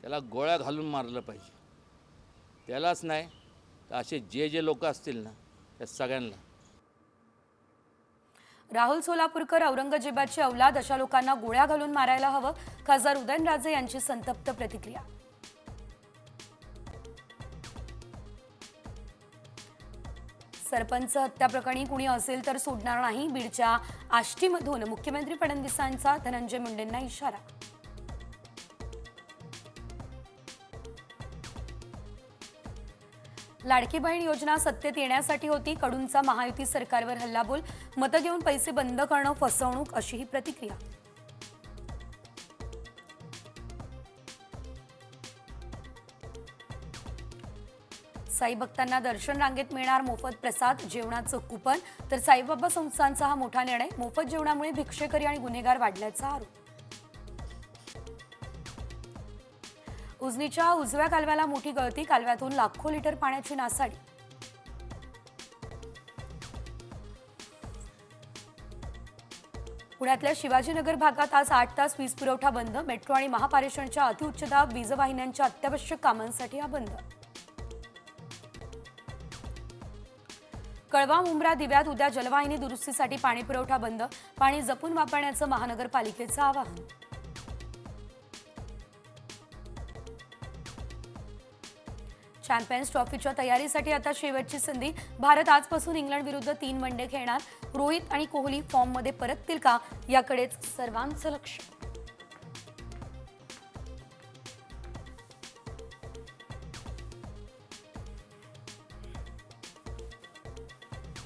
त्याला गोळ्या घालून मारलं पाहिजे. त्यालाच नाही तर असे जे लोक असतील ना त्या सगळ्यांना. राहुल सोलापूरकर औरंगजेबाची औलाद अशा लोकांना गोळ्या घालून मारायला हवं. खासदार उदयनराजे यांची संतप्त प्रतिक्रिया. सरपंच हत्या प्रकरणी कुणी असेल तर सोडणार नाही. बीडच्या आष्टीमधून मुख्यमंत्री फडणवीसांचा धनंजय मुंडेंना इशारा. लाडकी बहीण योजना सत्तेत येण्यासाठी होती. कडूंचा महायुती सरकारवर हल्लाबोल. मतं घेऊन पैसे बंद करणं फसवणूक अशी ही प्रतिक्रिया. साई भक्तांना दर्शन रांगेत मिळणार मोफत प्रसाद जेवणाचं कुपन. तर साईबाबा संस्थांचा हा मोठा निर्णय. मोफत जेवणामुळे भिक्षेकरी आणि गुन्हेगार वाढल्याचा आरोप. उजनीच्या उजव्या कालव्याला मोठी गळती. कालव्यातून लाखो लिटर पाण्याची नासाडी. पुण्यातल्या शिवाजीनगर भागात आज 8 तास वीज पुरवठा बंद. मेट्रो आणि महापारेषणच्या अतिउच्चदाब वीजवाहिन्यांच्या अत्यावश्यक कामांसाठी हा बंद. कळवा मुंब्रा दिव्यात उद्या जलवाहिनी दुरुस्तीसाठी पाणी पुरवठा बंद. पाणी जपून वापरण्याचं महानगरपालिकेचं आवाहन. चॅम्पियन्स ट्रॉफीच्या तयारीसाठी आता शेवटची संधी. भारत आजपासून इंग्लंड विरुद्ध 3 वनडे खेळणार. रोहित आणि कोहली फॉर्ममध्ये परततील का याकडेच सर्वांचं लक्ष.